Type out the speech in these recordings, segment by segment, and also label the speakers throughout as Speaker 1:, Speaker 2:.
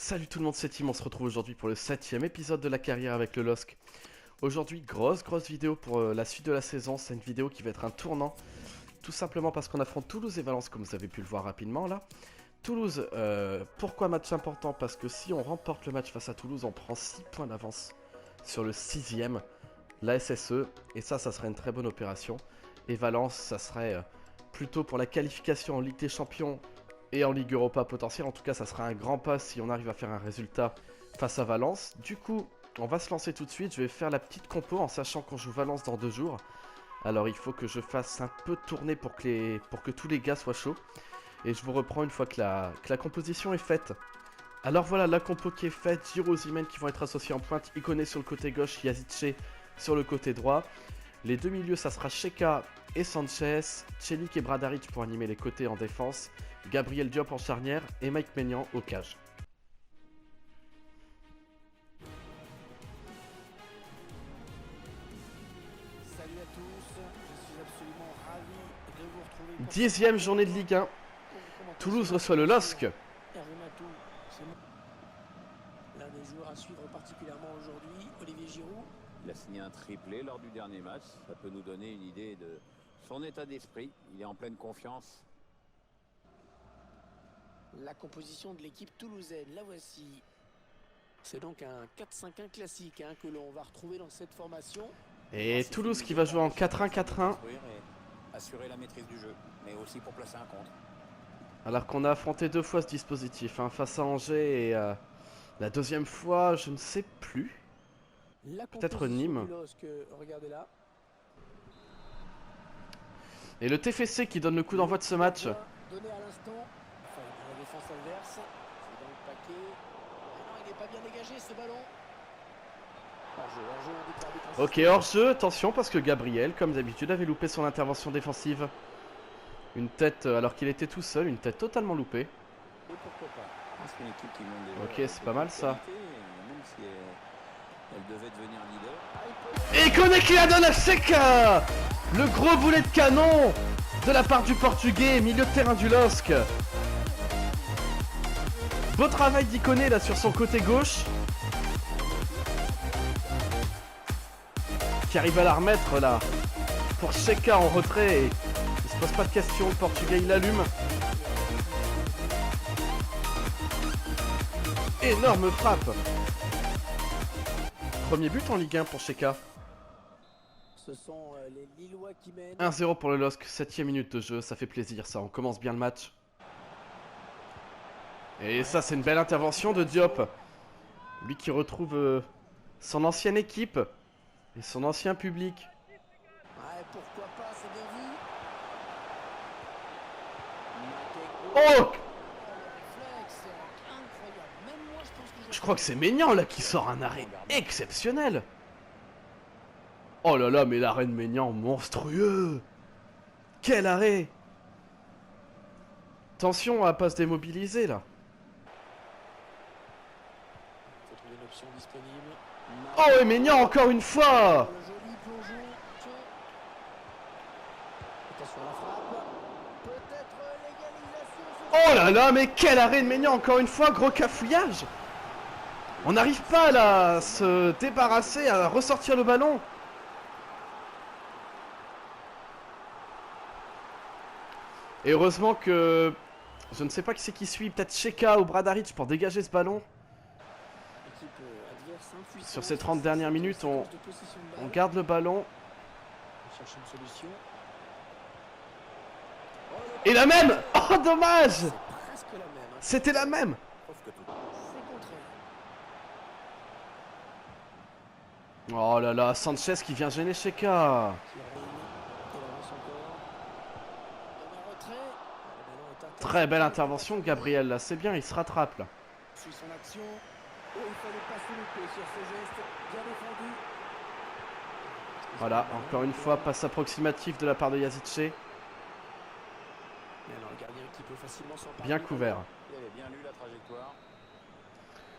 Speaker 1: Salut tout le monde, c'est Tim, on se retrouve aujourd'hui pour le 7ème épisode de la carrière avec le LOSC. Aujourd'hui, grosse vidéo pour la suite de la saison, c'est une vidéo qui va être un tournant. Tout simplement parce qu'on affronte Toulouse et Valence, comme vous avez pu le voir rapidement là. Toulouse, pourquoi match important? Parce que si on remporte le match face à Toulouse, on prend 6 points d'avance sur le 6ème, la SSE. Et ça serait une très bonne opération. Et Valence, ça serait plutôt pour la qualification en Ligue des Champions et en Ligue Europa potentielle. En tout cas, ça sera un grand pas si on arrive à faire un résultat face à Valence. Du coup, on va se lancer tout de suite. Je vais faire la petite compo en sachant qu'on joue Valence dans 2 jours. Alors il faut que je fasse un peu tourner pour que tous les gars soient chauds. Et je vous reprends une fois que la composition est faite. Alors voilà, la compo qui est faite. Giroud, Osimhen qui vont être associés en pointe. Ikoné sur le côté gauche, Yazice sur le côté droit. Les deux milieux, ça sera Cheka et Sanchez. Celik et Bradaric pour animer les côtés en défense. Gabriel Diop en charnière et Mike Maignan au cage.
Speaker 2: Salut à tous, je suis absolument ravi de vous retrouver.
Speaker 1: 10ème journée de Ligue 1. Toulouse reçoit le LOSC.
Speaker 2: Hervé Matou, c'est l'un des joueurs à suivre particulièrement aujourd'hui, Olivier Giroud.
Speaker 3: Il a signé un triplé lors du dernier match. Ça peut nous donner une idée de son état d'esprit. Il est en pleine confiance.
Speaker 2: La composition de l'équipe toulousaine, la voici. C'est donc un 4-5-1 classique que l'on va retrouver dans cette formation.
Speaker 1: Et Toulouse qui va jouer en 4-1-4-1.
Speaker 3: Assurer la maîtrise du jeu, mais aussi pour placer un contre.
Speaker 1: Alors qu'on a affronté 2 fois ce dispositif, face à Angers et la deuxième fois, je ne sais plus. Peut-être Nîmes.
Speaker 2: Regardez là.
Speaker 1: Et le TFC qui donne le coup d'envoi de ce match.
Speaker 2: Donné à l'instant. Enfin, la défense adverse. C'est dans le paquet. Ah non, il n'est pas bien dégagé ce ballon. Hors-jeu,
Speaker 1: Ok, hors-jeu, attention parce que Gabriel, comme d'habitude, avait loupé son intervention défensive. Une tête, alors qu'il était tout seul, une tête totalement loupée.
Speaker 3: Et pourquoi pas? C'est une équipe qui monte déjà.
Speaker 1: Ok, c'est pas mal ça.
Speaker 3: Même si elle devait devenir leader.
Speaker 1: Et Koné qui la donne à Cheka. Le gros boulet de canon de la part du Portugais, milieu de terrain du LOSC. Beau travail d'Ikoné là sur son côté gauche. Qui arrive à la remettre là. Pour Cheka en retrait. Il se pose pas de questions, le Portugais il allume. Énorme frappe. Premier but en Ligue 1 pour Cheka.
Speaker 2: Ce sont les Lillois qui mènent.
Speaker 1: 1-0 pour le LOSC, 7ème minute de jeu, ça fait plaisir ça, on commence bien le match. Et ça c'est une belle intervention de Diop. Lui qui retrouve son ancienne équipe et son ancien public.
Speaker 2: Ouais, pourquoi pas, c'est bien vu.
Speaker 1: Oh!
Speaker 2: Réflexe, incroyable. Même moi, je pense que
Speaker 1: Je crois que c'est Maignan là qui sort un arrêt exceptionnel. Oh là là, mais l'arrêt de Maignan, monstrueux. Quel arrêt! Attention à pas se démobiliser là.
Speaker 2: faut trouver une option disponible.
Speaker 1: Oh et Maignan encore une fois!
Speaker 2: Le joli plongeon. Attention à la frappe. Peut-être l'égalisation.
Speaker 1: Oh là là, mais quel arrêt de Maignan encore une fois, gros cafouillage. On n'arrive pas là à se débarrasser, à ressortir le ballon. Et heureusement que... Je ne sais pas qui c'est qui suit, peut-être Cheka ou Bradaric pour dégager ce ballon. Sur ces 30 dernières minutes, on garde le ballon.
Speaker 2: Cherche une solution.
Speaker 1: Et la même! Oh dommage!
Speaker 2: C'est presque la même.
Speaker 1: C'était la même!
Speaker 2: C'est contraire.
Speaker 1: Oh là là, Sanchez qui vient gêner Cheka.
Speaker 2: Qui règne. Il avance encore. Donne un retrait. Le ballon est intéressant.
Speaker 1: Très belle intervention de Gabriel là, c'est bien, il se rattrape là.
Speaker 2: Suit son action. Oh, il fallait pas se louper sur ce geste. Bien défendu.
Speaker 1: Voilà, encore une fois, passe approximatif de la part de Yazice.
Speaker 2: Mais alors, le gardien qui peut facilement s'emparer.
Speaker 1: Bien couvert.
Speaker 3: Il avait bien lu la trajectoire.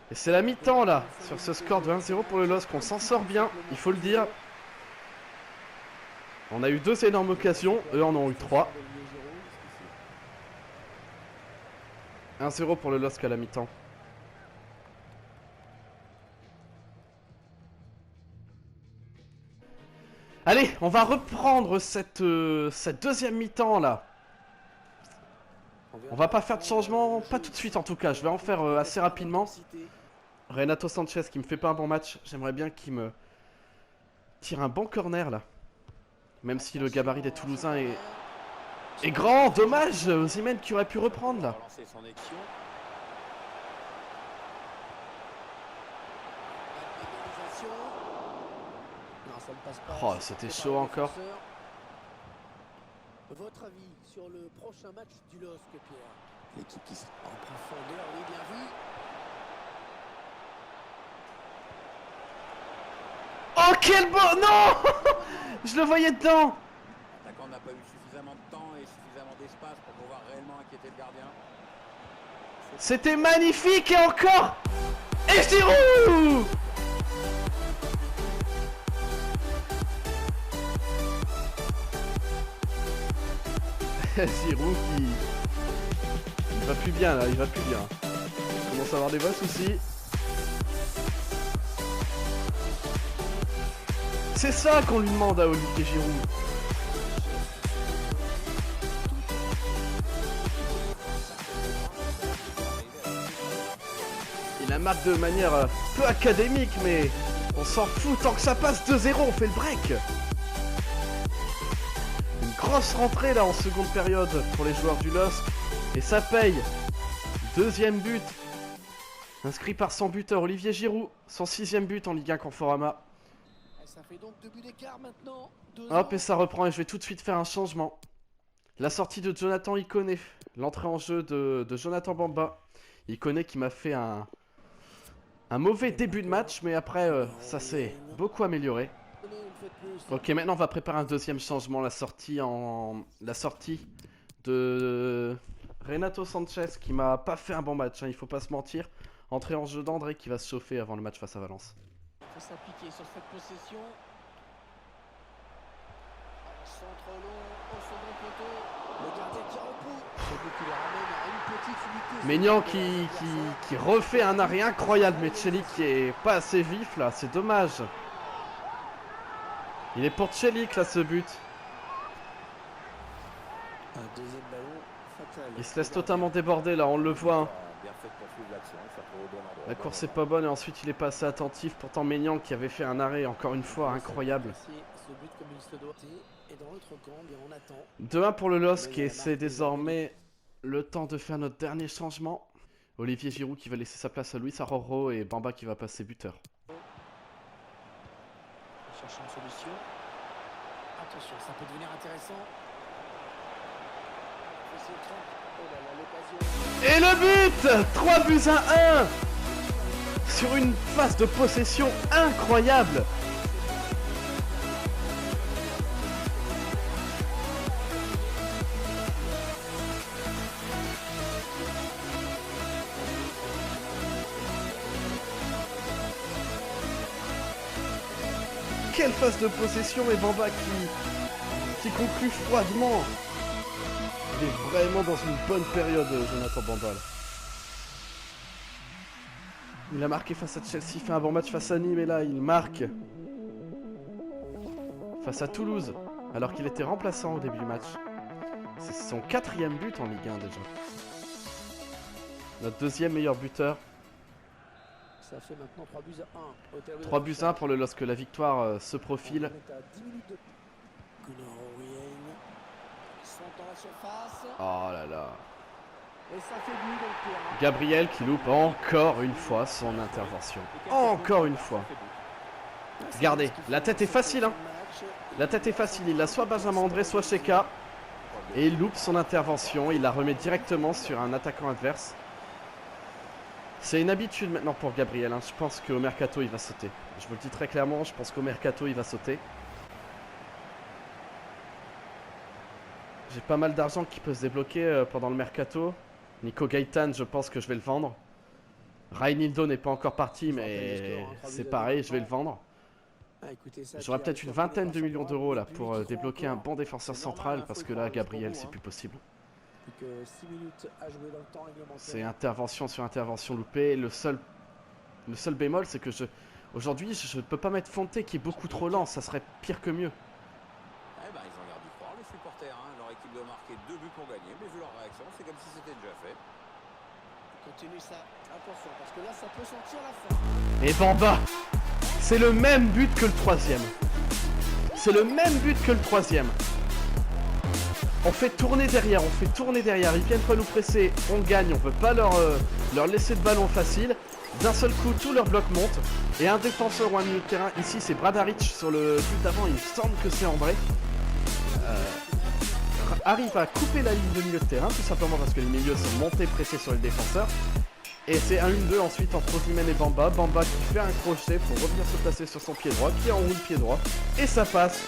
Speaker 1: Et c'est la mi-temps là, sur ce score de 1-0 pour le LOSC, on s'en sort bien, il faut le dire. On a eu 2 énormes occasions, eux en ont eu 3. 1-0 pour le LOSC à la mi-temps. Allez, on va reprendre cette deuxième mi-temps là. On va pas faire de changement, pas tout de suite en tout cas. Je vais en faire assez rapidement. Renato Sanchez qui me fait pas un bon match. J'aimerais bien qu'il me tire un bon corner là. Même si le gabarit des Toulousains est grand. Dommage, Osimhen qui aurait pu reprendre là. Oh, c'était chaud encore.
Speaker 2: Votre avis sur le prochain match du LOSC, Pierre? L'équipe qui en profondeur, oui, bien vu.
Speaker 1: Oh, quel beau... Non. Je le voyais dedans.
Speaker 3: L'attaquant n'a pas eu suffisamment de temps et suffisamment d'espace pour pouvoir réellement inquiéter le gardien.
Speaker 1: C'était magnifique et encore. Et Giroud. Giroud qui... Il va plus bien là, il va plus bien. Il commence à avoir des vrais soucis. C'est ça qu'on lui demande à Olivier Giroud. Il la marque de manière peu académique, mais on s'en fout tant que ça passe 2-0, on fait le break. Une grosse rentrée là en seconde période pour les joueurs du LOSC. Et ça paye. Deuxième but. Inscrit par son buteur Olivier Giroud. Son 6e but en Ligue 1 Conforama.
Speaker 2: Ça fait donc 2 buts d'écart maintenant.
Speaker 1: Hop, et ça reprend et je vais tout de suite faire un changement. La sortie de Jonathan Ikoné. L'entrée en jeu de Jonathan Bamba. Ikoné qui m'a fait un mauvais début de match, mais après ça s'est beaucoup amélioré. Ok, maintenant on va préparer un deuxième changement. La sortie de Renato Sanchez qui m'a pas fait un bon match, hein, il faut pas se mentir. Entrée en jeu d'André qui va se chauffer avant le match face à Valence.
Speaker 2: Il faut s'appliquer sur cette possession. Centre long au second poteau. Le gardien qui repousse. Celui qui le ramène à une petite unité.
Speaker 1: Maignan qui refait un arrêt incroyable, mais Tchelik qui est pas assez vif là, c'est dommage. Il est pour Tchelik là ce but.
Speaker 2: Un deuxième ballon fatal.
Speaker 1: Il se laisse totalement déborder là, on le voit. Hein. La course est pas bonne et ensuite il est pas assez attentif. Pourtant Maignan qui avait fait un arrêt encore une fois incroyable. 2-1 pour le LOSC et c'est désormais le temps de faire notre dernier changement. Olivier Giroud qui va laisser sa place à Luis Aroro et Bamba qui va passer buteur.
Speaker 2: Cherche une solution. Attention, ça peut devenir intéressant.
Speaker 1: Et le but 3 buts à 1 sur une phase de possession incroyable. Quelle phase de possession et Bamba qui conclut froidement. Il est vraiment dans une bonne période, Jonathan Bamba. Là. Il a marqué face à Chelsea, fait un bon match face à Nîmes et là il marque face à Toulouse alors qu'il était remplaçant au début du match. C'est son 4e but en Ligue 1 déjà. Notre 2e meilleur buteur.
Speaker 2: Ça fait maintenant 3 buts à 1.
Speaker 1: 3 buts à 1 pour le LOSC. La victoire se profile. Oh là là. Gabriel qui loupe encore une fois son intervention. Encore une fois. Regardez, la tête est facile hein. La tête est facile, il a soit Benjamin André, soit Cheka. Et il loupe son intervention, il la remet directement sur un attaquant adverse. C'est une habitude maintenant pour Gabriel, hein. Je pense qu'au Mercato il va sauter. Je vous le dis très clairement, je pense qu'au Mercato il va sauter. J'ai pas mal d'argent qui peut se débloquer pendant le Mercato. Nico Gaëtan, je pense que je vais le vendre. Reinildo n'est pas encore parti, mais c'est pareil, je vais le vendre. J'aurai peut-être une vingtaine de millions d'euros là pour débloquer un bon défenseur central, parce que là, Gabriel, c'est plus possible. C'est intervention sur intervention loupée. Le seul bémol, c'est que aujourd'hui, je ne peux pas mettre Fonte qui est beaucoup trop lent, ça serait pire que mieux.
Speaker 3: marquer 2 buts pour gagner. Mais vu leur réaction, c'est comme si c'était déjà fait.
Speaker 2: Continue ça, attention, parce que là, ça peut sentir la fin.
Speaker 1: Et Bamba, c'est le même but que le troisième. C'est le même but que le troisième. On fait tourner derrière, ils viennent pas nous presser, on gagne, on peut pas leur laisser de ballon facile. D'un seul coup, tout leur bloc monte. Et un défenseur ou un milieu de terrain, ici c'est Bradaric sur le but d'avant, il me semble que c'est André. Arrive à couper la ligne de milieu de terrain, tout simplement parce que les milieux sont montés pressés sur les défenseurs. Et c'est un 1-2 ensuite entre Osimhen et Bamba. Bamba qui fait un crochet pour revenir se placer sur son pied droit, qui enroule pied droit. Et ça passe.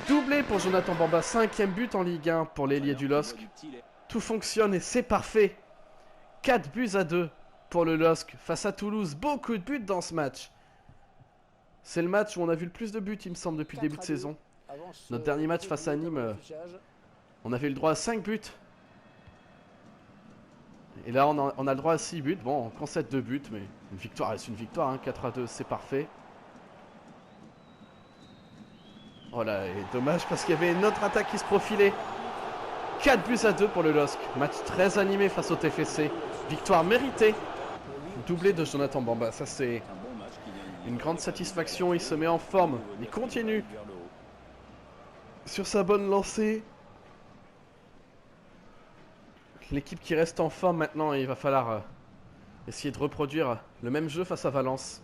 Speaker 1: Doublé pour Jonathan Bamba, 5e but en Ligue 1 pour l'ailier du LOSC. Tout fonctionne et c'est parfait. 4-2 pour le LOSC face à Toulouse. Beaucoup de buts dans ce match. C'est le match où on a vu le plus de buts, il me semble, depuis le début de saison. Notre dernier match face à Nîmes, on avait le droit à 5 buts. Et là, on a le droit à 6 buts. Bon, on concède 2 buts, mais une victoire reste une victoire. Hein. 4-2, c'est parfait. Voilà, et dommage parce qu'il y avait une autre attaque qui se profilait. 4-2 pour le LOSC. Match très animé face au TFC. Victoire méritée. Doublé de Jonathan Bamba. Ça, c'est une grande satisfaction. Il se met en forme. Il continue sur sa bonne lancée. L'équipe qui reste en forme maintenant, il va falloir essayer de reproduire le même jeu face à Valence.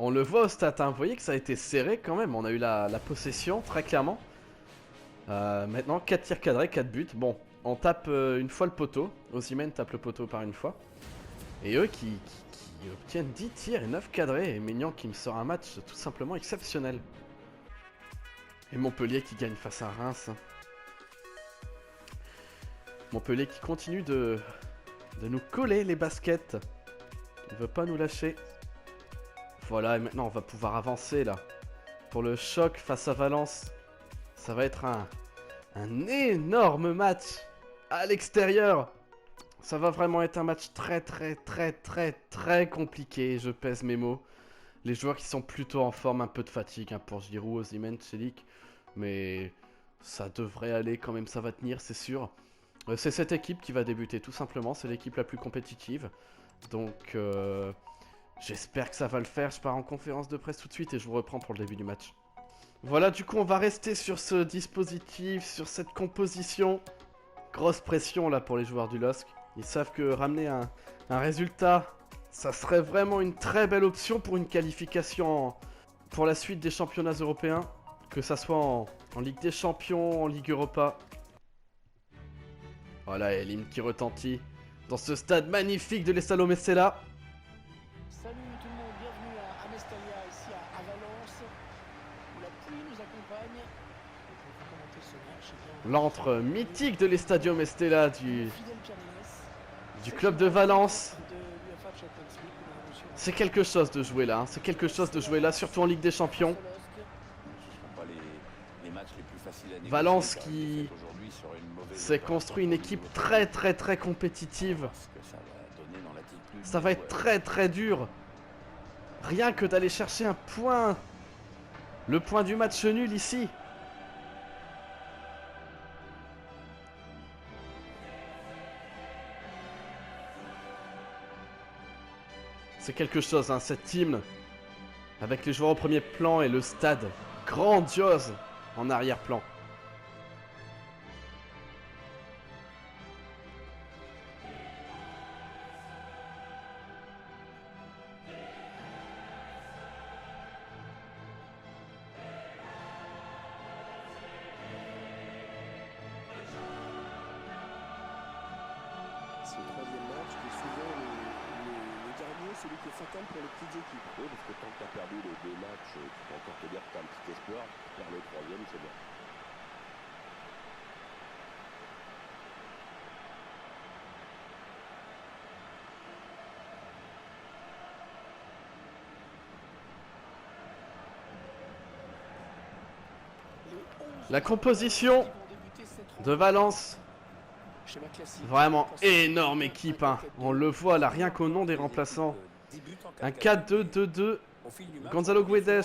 Speaker 1: On le voit au stade, hein. Vous voyez que ça a été serré quand même. On a eu la possession, très clairement. Maintenant, 4 tirs cadrés, 4 buts. Bon, on tape une fois le poteau. Osimhen tape le poteau par une fois. Et eux qui obtiennent 10 tirs et 9 cadrés. Et Maignan qui me sort un match tout simplement exceptionnel. Et Montpellier qui gagne face à Reims. Montpellier qui continue de nous coller les baskets. Il ne veut pas nous lâcher. Voilà, et maintenant on va pouvoir avancer là. Pour le choc face à Valence. Ça va être un énorme match à l'extérieur. Ça va vraiment être un match très compliqué. Je pèse mes mots. Les joueurs qui sont plutôt en forme, un peu de fatigue hein, pour Giroud, Osimhen, Celik. Mais ça devrait aller quand même, ça va tenir, c'est sûr. C'est cette équipe qui va débuter tout simplement, c'est l'équipe la plus compétitive. Donc j'espère que ça va le faire, je pars en conférence de presse tout de suite et je vous reprends pour le début du match. Voilà, du coup on va rester sur ce dispositif, sur cette composition. Grosse pression là pour les joueurs du LOSC. Ils savent que ramener un résultat, ça serait vraiment une très belle option pour une qualification pour la suite des championnats européens. Que ça soit en Ligue des Champions, en Ligue Europa. Voilà, et l'hymne qui retentit dans ce stade magnifique de l'Estado Mestella.
Speaker 2: Salut tout le monde, bienvenue à Mestalla, ici à Valence, où la pluie nous accompagne. Et pour commenter ce match, eh bien,
Speaker 1: L'antre mythique de l'Estadio Mestella du
Speaker 2: Fidel Piernes,
Speaker 1: club de Valence.
Speaker 2: de l'UEFA Champions League, que nous avons reçu
Speaker 1: C'est quelque chose de jouer là, hein. C'est quelque chose de jouer là, surtout en Ligue des Champions. Valence qui s'est construit une équipe très compétitive. Ça va être très dur. Rien que d'aller chercher un point. Le point du match nul ici. C'est quelque chose, hein, cet hymne. Avec les joueurs au premier plan et le stade grandiose en arrière-plan.
Speaker 2: C'est le troisième match qui est souvent le dernier, celui qui est fatal pour les petites équipes.
Speaker 4: Oui, parce que tant que tu as perdu les 2 matchs, tu peux encore te dire que tu as un petit espoir. Faire le troisième, c'est bien.
Speaker 1: La composition de Valence. Vraiment énorme équipe, hein. On le voit là, rien qu'au nom des remplaçants. Un 4-2-2-2. Gonzalo Guedes,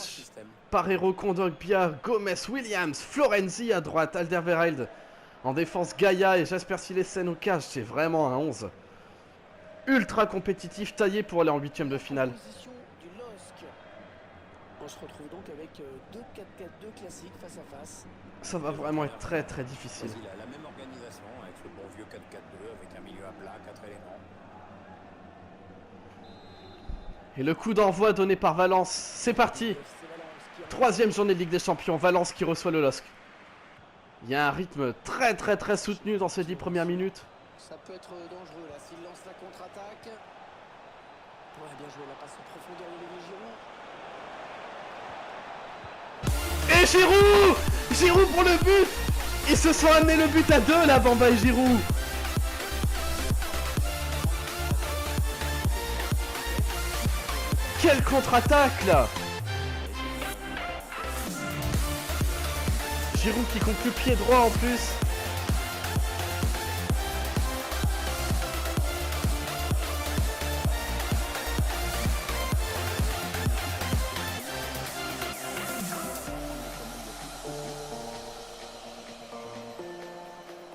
Speaker 1: Parreiro, Kondogbia, Gomez, Williams, Florenzi à droite, Alderweireld En défense, Gaïa et Jasper Silesen au cage, c'est vraiment un 11. Ultra compétitif, taillé pour aller en 8e de finale.
Speaker 2: Position du LOSC. On se retrouve donc avec deux 4-4-2 classiques face à face.
Speaker 1: Ça va vraiment être très très difficile.
Speaker 3: Il a la même organisation avec ce bon vieux 4-4-2 avec un milieu à plat, 4 éléments.
Speaker 1: Et le coup d'envoi donné par Valence, c'est parti.
Speaker 2: C'est Valence qui
Speaker 1: 3e journée de Ligue des Champions, Valence qui reçoit le LOSC. Il y a un rythme très très très soutenu dans ces 10 premières minutes.
Speaker 2: Ça peut être dangereux là s'il lance la contre-attaque. Ouais, bien joué, la passe en profondeur d'Olivier Giroud.
Speaker 1: Et Giroud! Giroud pour le but! Ils se sont amenés le but à 2 là, Bamba et Giroud. Quelle contre-attaque là! Giroud qui conclut pied droit en plus.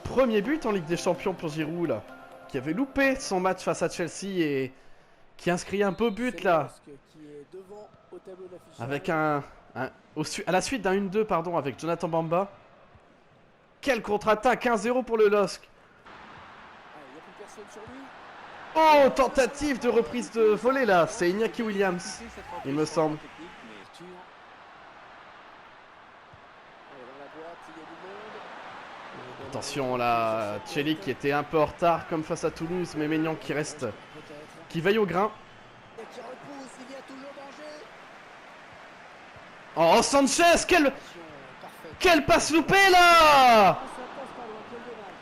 Speaker 1: Premier but en Ligue des Champions pour Giroud là, qui avait loupé son match face à Chelsea et qui inscrit un beau but là,
Speaker 2: Qui est devant au tableau d'affichage.
Speaker 1: avec à la suite d'un 1-2 pardon, avec Jonathan Bamba. Quelle contre-attaque, 1-0 pour le LOSC.
Speaker 2: Ah, il n'y a plus personne sur lui.
Speaker 1: Oh, tentative de reprise de volée là, c'est Iñaki Williams, il me semble.
Speaker 2: Arthur. Allez, dans la boîte, il y a du monde.
Speaker 1: Attention là, Tchelik qui était un peu en retard comme face à Toulouse, mais Maignan qui reste,
Speaker 2: Peut-être.
Speaker 1: qui veille au grain.
Speaker 2: Et qui repousse, il y a toujours danger.
Speaker 1: Oh, Sanchez,
Speaker 2: Action parfaite.
Speaker 1: quelle passe loupée là!
Speaker 2: Ah, ça passe pas loin, quel dommage.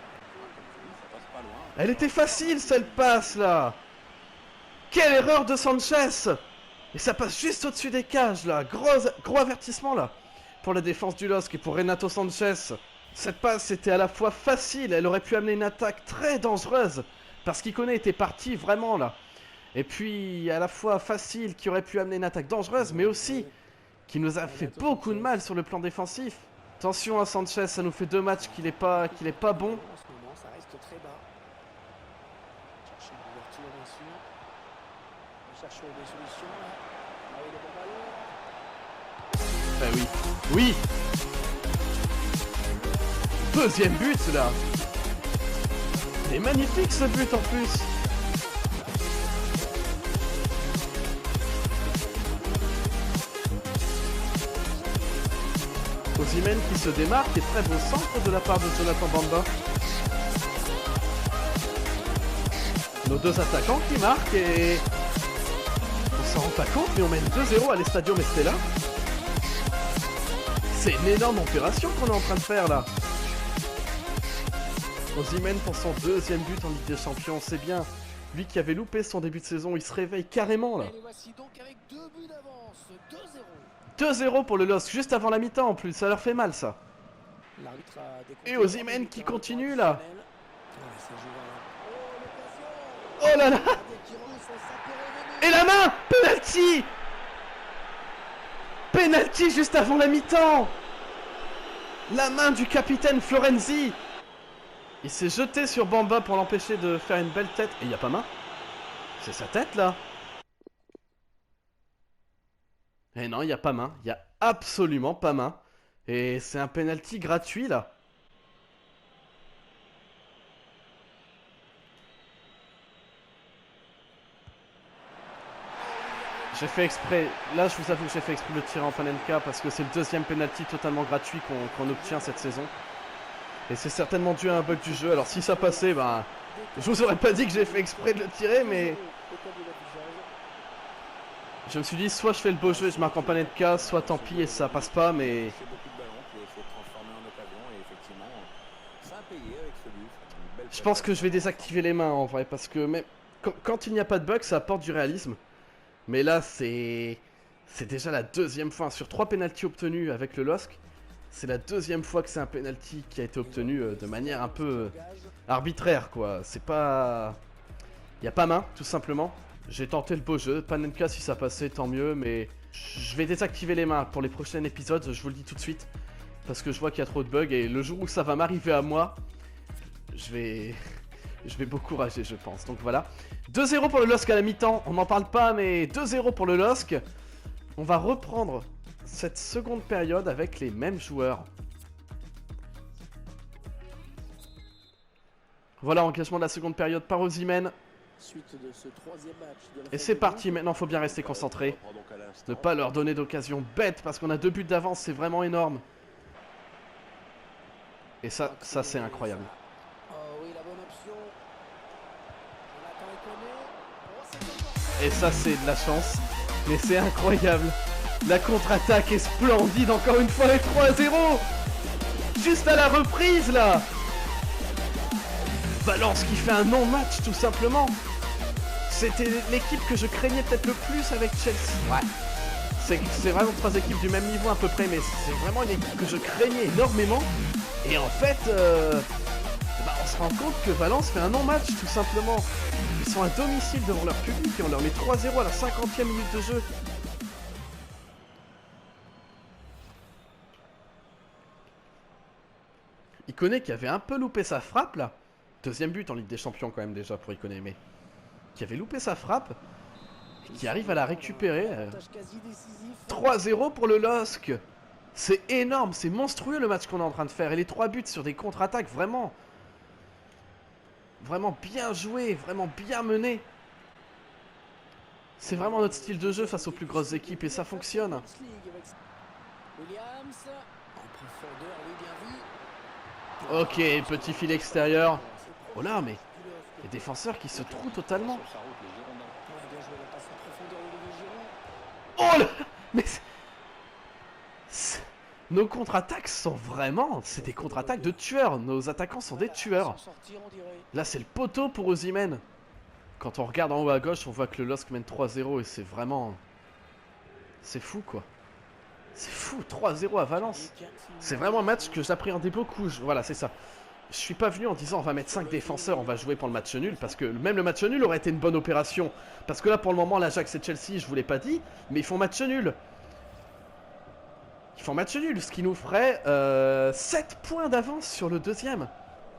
Speaker 3: Ça passe pas loin.
Speaker 1: Elle était facile cette passe là. Quelle erreur de Sanchez. Et ça passe juste au-dessus des cages là. Gros avertissement là pour la défense du LOSC et pour Renato Sanchez. Cette passe était à la fois facile, elle aurait pu amener une attaque très dangereuse parce qu'Ikoné était parti vraiment là. Et puis à la fois facile qui aurait pu amener une attaque dangereuse mais aussi qui nous a fait beaucoup de mal sur le plan défensif. Attention à Sanchez, ça nous fait 2 matchs qu'il est pas bon.
Speaker 2: En ce moment, ça reste très bas. Chercher une ouverture, bien sûr. On cherche des solutions. Là, il est bon ballon.
Speaker 1: Ben oui. Oui. Deuxième but là. Il est magnifique ce but en plus. Osimhen qui se démarque et très bon centre de la part de Jonathan Bamba. Nos deux attaquants qui marquent et on s'en rend pas compte mais on mène 2-0 à l'Estadio Mestella. C'est une énorme opération qu'on est en train de faire là. Osimhen pour son 2e but en Ligue des Champions, c'est bien. Lui qui avait loupé son début de saison, il se réveille carrément là.
Speaker 2: Et les voici donc avec 2 buts d'avance. 2-0.
Speaker 1: 2-0 pour le LOSC, juste avant la mi-temps en plus, ça leur fait mal ça.
Speaker 2: L'arbitre a décompté.
Speaker 1: Et Osimhen qui continue, là.
Speaker 2: Ouais, ça joue, voilà.
Speaker 1: Oh là là.
Speaker 2: Qui relance, ça peut revenir.
Speaker 1: Et la main, penalty. Penalty juste avant la mi-temps. La main du capitaine Florenzi. Il s'est jeté sur Bamba pour l'empêcher de faire une belle tête. Et il n'y a pas main. C'est sa tête là. Et non, il n'y a pas main. Il n'y a absolument pas main. Et c'est un penalty gratuit là. J'ai fait exprès, là je vous avoue que j'ai fait exprès de le tirer en Panenka parce que c'est le 2e penalty totalement gratuit qu'on obtient cette saison. Et c'est certainement dû à un bug du jeu, alors si ça passait, ben... Je vous aurais pas dit que j'ai fait exprès de le tirer, mais... Je me suis dit, soit je fais le beau jeu et je marque en Panenka, soit tant pis et ça passe pas, mais...
Speaker 3: C'est beaucoup de ballons qu'il faut transformer en occasion et effectivement, ça a payé avec ce but. Une belle
Speaker 1: Je pense que je vais désactiver les mains en vrai, parce que même... Quand il n'y a pas de bug, ça apporte du réalisme. Mais là, c'est déjà la 2e fois. Sur 3 pénaltys obtenus avec le LOSC, c'est la 2e fois que c'est un penalty qui a été obtenu de manière un peu arbitraire, quoi. C'est pas... Il n'y a pas main, tout simplement. J'ai tenté le beau jeu. Panenka, si ça passait, tant mieux. Mais je vais désactiver les mains pour les prochains épisodes, je vous le dis tout de suite. Parce que je vois qu'il y a trop de bugs. Et le jour où ça va m'arriver à moi, je vais beaucoup rager, je pense. Donc voilà. 2-0 pour le LOSC à la mi-temps. On n'en parle pas, mais 2-0 pour le LOSC. On va reprendre cette seconde période avec les mêmes joueurs. Voilà, engagement de la seconde période par Osimhen.
Speaker 2: Suite de ce troisième match de la
Speaker 1: Et
Speaker 2: phase
Speaker 1: c'est
Speaker 2: de
Speaker 1: parti,
Speaker 2: groupe.
Speaker 1: maintenant faut bien rester concentré.
Speaker 4: On reprend donc à l'instant.
Speaker 1: Ne pas leur donner d'occasion bête parce qu'on a 2 buts d'avance, c'est vraiment énorme. Et ça c'est incroyable.
Speaker 2: Oh oui, la bonne option. Jonathan Iconé. Oh, c'est encore
Speaker 1: Et ça c'est de la chance, mais c'est incroyable. La contre-attaque est splendide encore une fois et 3-0. Juste à la reprise là. Valence qui fait un non-match tout simplement. C'était l'équipe que je craignais peut-être le plus avec Chelsea. Ouais. C'est vraiment 3 équipes du même niveau à peu près, mais c'est vraiment une équipe que je craignais énormément. Et en fait, on se rend compte que Valence fait un non-match tout simplement. Ils sont à domicile devant leur public et on leur met 3-0 à la 50e minute de jeu. Iconé qui avait un peu loupé sa frappe là. Deuxième but en Ligue des Champions quand même déjà pour Iconé, mais qui avait loupé sa frappe et qui arrive à la récupérer.
Speaker 2: avantage quasi décisif.
Speaker 1: 3-0 pour le LOSC. C'est énorme, c'est monstrueux le match qu'on est en train de faire. Et les 3 buts sur des contre-attaques, vraiment bien joué, vraiment bien mené. C'est vraiment notre style de jeu face aux plus grosses équipes et ça fonctionne.
Speaker 2: Williams. En profondeur, oui, bien vu.
Speaker 1: Ok, petit filet extérieur. Oh là, mais les défenseurs qui se trouent totalement.
Speaker 4: Sur sa route, les Girondins.
Speaker 2: Ouais, bien joué la passe en profondeur, Olivier Giroud.
Speaker 1: Oh là, mais nos contre-attaques sont vraiment... C'est des contre-attaques de tueurs. Nos attaquants sont des tueurs.
Speaker 2: Sans sortir, on dirait.
Speaker 1: Là, c'est le poteau pour Osimhen. Quand on regarde en haut à gauche, on voit que le LOSC mène 3-0 et c'est vraiment... C'est fou, quoi. C'est fou, 3-0 à Valence. C'est vraiment un match que j'appréhendais beaucoup. Voilà, c'est ça. Je suis pas venu en disant on va mettre 5 défenseurs, on va jouer pour le match nul. Parce que même le match nul aurait été une bonne opération. Parce que là, pour le moment, l'Ajax et Chelsea, je vous l'ai pas dit, mais ils font match nul. Ils font match nul, ce qui nous ferait 7 points d'avance sur le deuxième.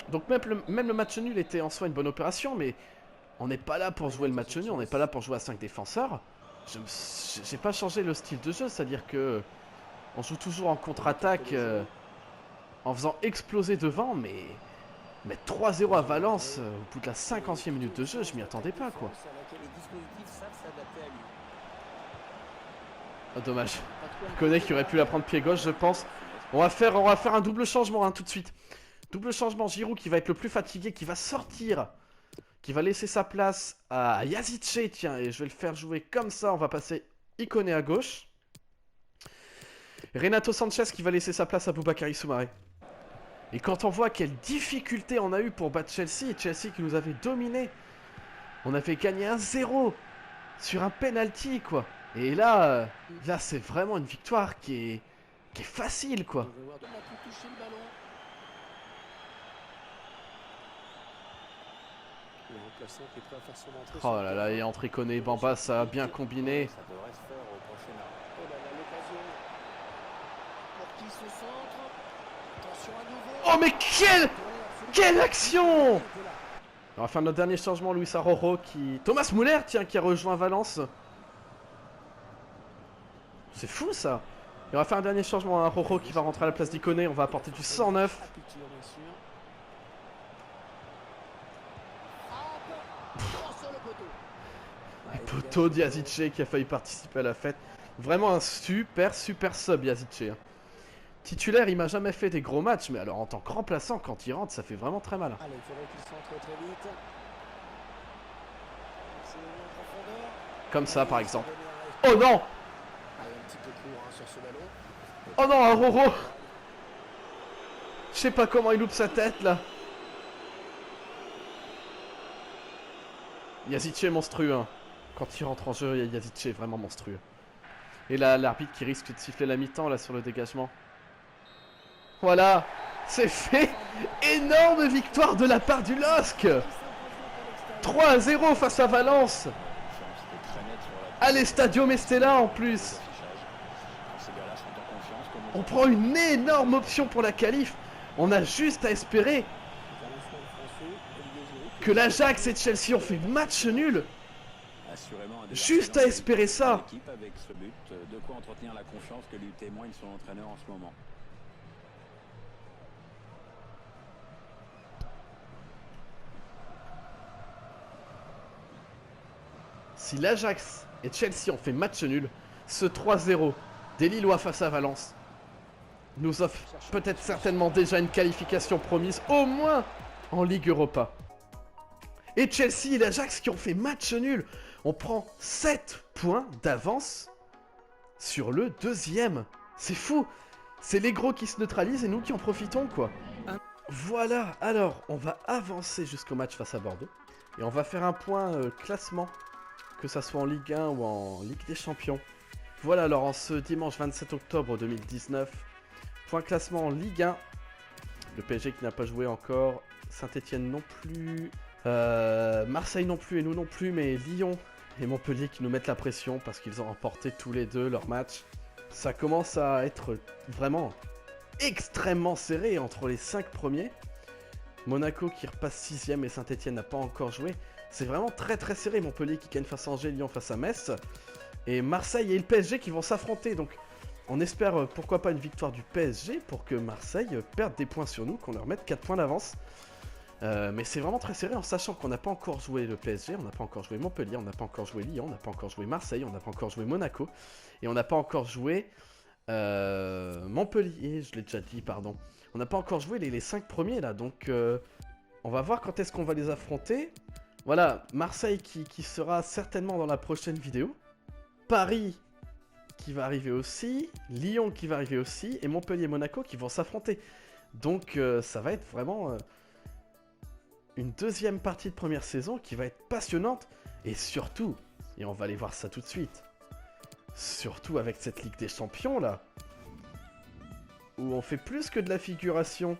Speaker 1: Donc même le match nul était en soi une bonne opération, mais on n'est pas là pour jouer le match nul, on n'est pas là pour jouer à 5 défenseurs. J'ai pas changé le style de jeu, c'est-à-dire que on joue toujours en contre-attaque en faisant exploser devant, mais mettre 3-0 à Valence au bout de la 50e minute de jeu, je m'y attendais pas, quoi. Oh, dommage. Iconé qui aurait pu la prendre pied gauche, je pense. On va faire un double changement tout de suite. Double changement, Giroud qui va être le plus fatigué, qui va sortir, qui va laisser sa place à Yazice, tiens, et je vais le faire jouer comme ça. On va passer Iconé à gauche. Renato Sanchez qui va laisser sa place à Boubakary Soumaré. Et quand on voit quelle difficulté on a eu pour battre Chelsea, et Chelsea qui nous avait dominé, on avait gagné 1-0 sur un penalty, quoi. Et là c'est vraiment une victoire qui est facile, quoi. Oh là là, et entre Iconé et Bamba, ça a bien combiné.
Speaker 3: Ça devrait se faire au prochain arrêt.
Speaker 2: Oh là là, l'occasion. Pour qui se centre. Attention à nouveau.
Speaker 1: Oh mais quelle action! On va faire notre dernier changement, Luis Arrojo qui... Thomas Muller, tiens, qui a rejoint Valence. C'est fou, ça. Et on va faire un dernier changement, Arrojo qui va rentrer à la place d'Iconé. On va apporter du 109. Poteau Yazice qui a failli participer à la fête. Vraiment un super sub Yazice. Hein. Titulaire, il m'a jamais fait des gros matchs, mais alors en tant que remplaçant, quand il rentre, ça fait vraiment très mal.
Speaker 2: Allez, il faudrait qu'il centre très vite.
Speaker 1: Comme ça, par exemple. Oh non! Oh non, Arrojo! Je sais pas comment il loupe sa tête, là. Yazice est monstrueux, hein. Quand il rentre en jeu, Yazice est vraiment monstrueux. Et là, l'arbitre qui risque de siffler la mi-temps, là, sur le dégagement. Voilà, c'est fait. Énorme victoire de la part du LOSC. 3-0 face à Valence. Allez, Stadio Mestella en plus. On prend une énorme option pour la qualif. On a juste à espérer que l'Ajax et Chelsea ont fait match nul.
Speaker 3: Assurément un
Speaker 1: Juste à espérer ça.
Speaker 3: l'équipe avec ce but, de quoi entretenir la confiance que lui témoigne son entraîneur en ce moment.
Speaker 1: Si l'Ajax et Chelsea ont fait match nul, ce 3-0 des Lillois face à Valence nous offre peut-être certainement déjà une qualification promise, au moins en Ligue Europa. Et Chelsea et l'Ajax qui ont fait match nul, on prend 7 points d'avance sur le deuxième. C'est fou. C'est les gros qui se neutralisent et nous qui en profitons, quoi. Voilà, alors on va avancer jusqu'au match face à Bordeaux. Et on va faire un point classement, que ça soit en Ligue 1 ou en Ligue des Champions. Voilà, alors en ce dimanche 27 octobre 2019, point classement en Ligue 1. Le PSG qui n'a pas joué encore, Saint-Etienne non plus, Marseille non plus et nous non plus, mais Lyon et Montpellier qui nous mettent la pression parce qu'ils ont remporté tous les deux leur match. Ça commence à être vraiment extrêmement serré entre les 5 premiers. Monaco qui repasse 6ème et Saint-Etienne n'a pas encore joué. C'est vraiment très très serré. Montpellier qui gagne face à Angers, Lyon face à Metz. Et Marseille et le PSG qui vont s'affronter. Donc on espère pourquoi pas une victoire du PSG pour que Marseille perde des points sur nous, qu'on leur mette 4 points d'avance. Mais c'est vraiment très serré en sachant qu'on n'a pas encore joué le PSG, on n'a pas encore joué Montpellier, on n'a pas encore joué Lyon, on n'a pas encore joué Marseille, on n'a pas encore joué Monaco. Et on n'a pas encore joué Montpellier, je l'ai déjà dit, pardon. On n'a pas encore joué les 5 premiers là, donc on va voir quand est-ce qu'on va les affronter. Voilà, Marseille qui sera certainement dans la prochaine vidéo. Paris qui va arriver aussi, Lyon qui va arriver aussi, et Montpellier et Monaco qui vont s'affronter. Donc ça va être vraiment une deuxième partie de première saison qui va être passionnante, et surtout, et on va aller voir ça tout de suite, surtout avec cette Ligue des Champions là, où on fait plus que de la figuration.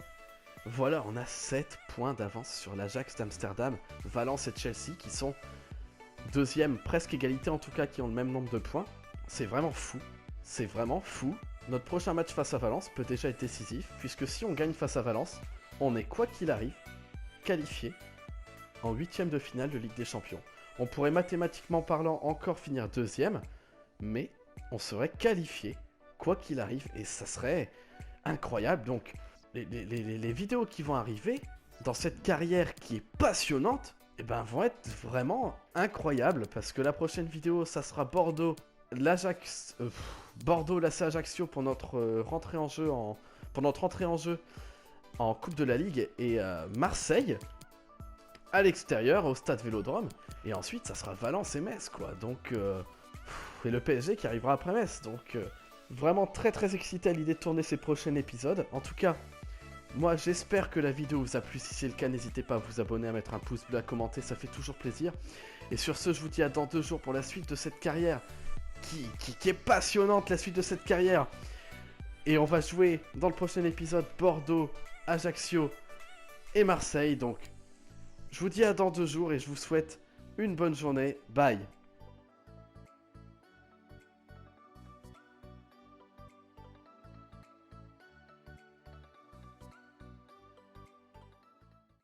Speaker 1: Voilà, on a 7 points d'avance sur l'Ajax d'Amsterdam, Valence et Chelsea qui sont deuxième, presque égalité en tout cas, qui ont le même nombre de points. C'est vraiment fou, c'est vraiment fou. Notre prochain match face à Valence peut déjà être décisif, puisque si on gagne face à Valence, on est quoi qu'il arrive qualifié en 8ème de finale de Ligue des Champions. On pourrait mathématiquement parlant encore finir deuxième, mais on serait qualifié quoi qu'il arrive, et ça serait incroyable. Donc les vidéos qui vont arriver dans cette carrière qui est passionnante, eh ben, vont être vraiment incroyables, parce que la prochaine vidéo, ça sera Bordeaux, l'Ajax, Bordeaux, l'AC Ajaccio pour notre rentrée en jeu en Coupe de la Ligue, et Marseille à l'extérieur au stade Vélodrome, et ensuite ça sera Valence et Metz, quoi. Donc et le PSG qui arrivera après Metz. Donc vraiment très très excité à l'idée de tourner ces prochains épisodes. En tout cas, moi j'espère que la vidéo vous a plu. Si c'est le cas, n'hésitez pas à vous abonner, à mettre un pouce bleu, à commenter, ça fait toujours plaisir. Et sur ce, je vous dis à dans 2 jours pour la suite de cette carrière qui est passionnante, la suite de cette carrière. Et on va jouer dans le prochain épisode Bordeaux, Ajaccio et Marseille. Donc je vous dis à dans 2 jours et je vous souhaite une bonne journée. Bye.